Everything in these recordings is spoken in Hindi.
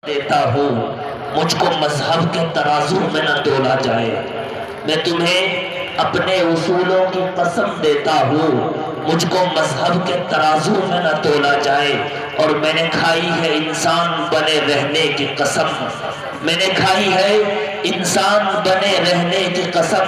देता हूँ, मुझको मजहब के तराजू में न तोला जाए। मैं तुम्हें अपने उसूलों की कसम देता हूँ, मुझको मजहब के तराजू में न तोला जाए। और मैंने खाई है इंसान बने रहने की कसम, मैंने खाई है इंसान बने रहने की कसम,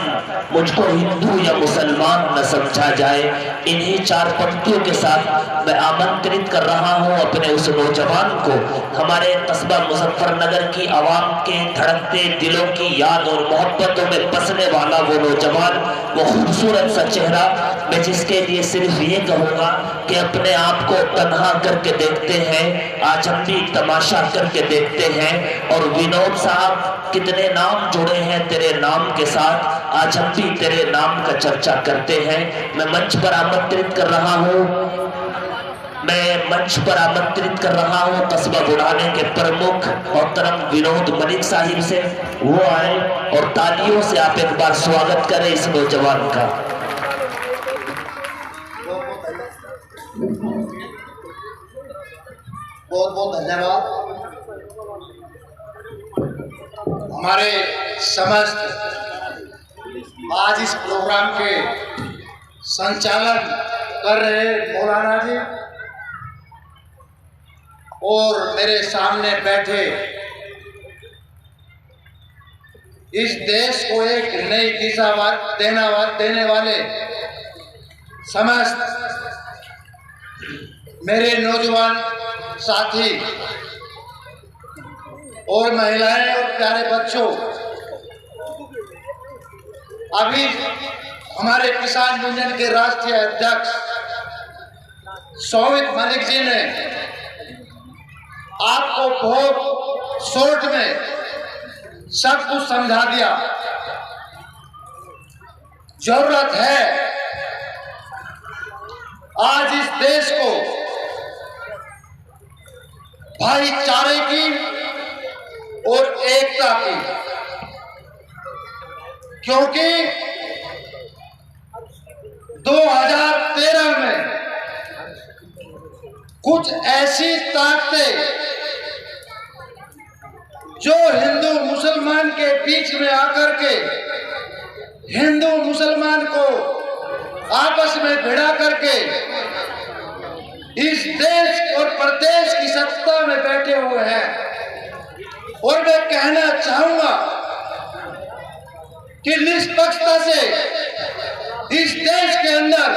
मुझको हिंदू या मुसलमान न समझा जाए। इन्हीं चार पंक्तियों के साथ मैं आमंत्रित कर रहा हूँ अपने उस नौजवान को, हमारे कस्बा मुजफ्फरनगर की आवाम के धड़कते दिलों की याद और मोहब्बतों में बसने वाला वो नौजवान, वो खूबसूरत सा चेहरा, मैं जिसके लिए सिर्फ ये कहूँगा कि अपने आप को तन्हा करके देखते हैं, आज हम भी तमाशा करके देखते हैं। और विनोद साहब, कितने नाम जुड़े हैं तेरे नाम के साथ, आज हम भी तेरे नाम का चर्चा करते हैं। मैं मंच पर आमंत्रित कर रहा हूँ कस्बा बुढ़ाने के प्रमुख मोहतरम विनोद मलिक साहिब से, वो आए और तालियों से आप एक बार स्वागत करें इस नौजवान का। बहुत बहुत धन्यवाद। हमारे समस्त आज इस प्रोग्राम के संचालन कर रहे मौलाना जी और मेरे सामने बैठे इस देश को एक नई दिशा देने वाले समस्त मेरे नौजवान साथी और महिलाएं और प्यारे बच्चों, अभी हमारे किसान यूनियन के राष्ट्रीय अध्यक्ष सोवित मलिक जी ने आपको बहुत शॉर्ट में सब कुछ समझा दिया। जरूरत है आज इस देश को भाईचारे की और एकता की, क्योंकि 2013 में कुछ ऐसी ताकतें जो हिंदू मुसलमान के बीच में आकर के हिंदू मुसलमान को आपस में भिड़ा करके इस देश और प्रदेश की सत्ता में बैठे हुए हैं। और मैं कहना चाहूंगा कि निष्पक्षता से इस देश के अंदर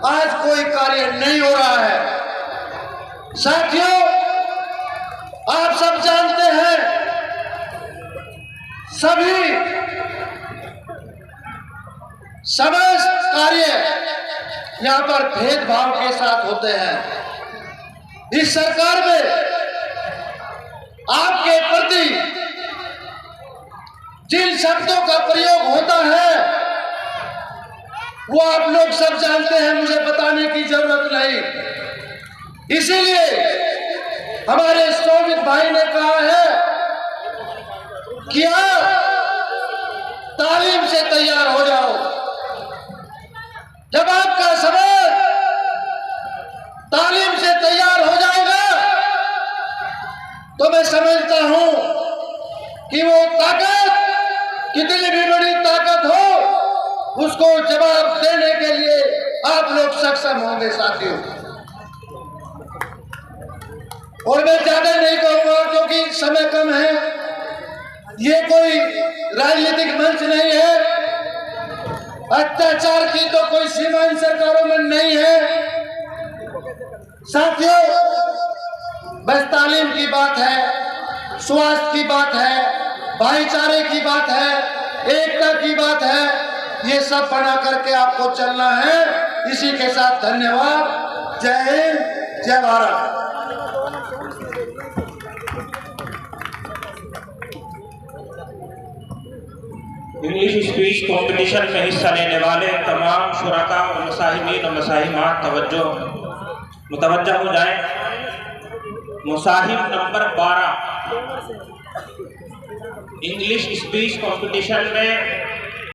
आज कोई कार्य नहीं हो रहा है। साथियों, आप सब जानते हैं, सभी समस्त कार्य यहाँ पर भेदभाव के साथ होते हैं। इस सरकार में आपके प्रति जिन शब्दों का प्रयोग होता है वो आप लोग सब जानते हैं, मुझे बताने की जरूरत नहीं। इसीलिए हमारे सोवित भाई ने कहा है कि आप तालीम से तैयार हो जाओ। जब आपका समाज तालीम से तैयार हो जाएगा तो मैं समझता हूं कि वो ताकत, कितनी भी बड़ी ताकत हो, उसको जवाब देने के लिए आप लोग सक्षम होंगे साथियों। और मैं ज्यादा नहीं कहूंगा क्योंकि समय कम है, ये कोई राजनीतिक मंच नहीं है, अत्याचार की तो कोई सीमा इन सरकारों में नहीं है। साथियों, बस तालीम की बात है, स्वास्थ्य की बात है, भाईचारे की बात है, एकता की बात है, ये सब बना करके आपको चलना है। इसी के साथ धन्यवाद। जय हिंद, जय भारत। इंग्लिश स्पीच कंपटीशन में हिस्सा लेने वाले तमाम शुराका और मसाहिमीन और मसाहिमात मुतवज्जा हो जाए। मुसाहिम नंबर 12 इंग्लिश स्पीच कंपटीशन में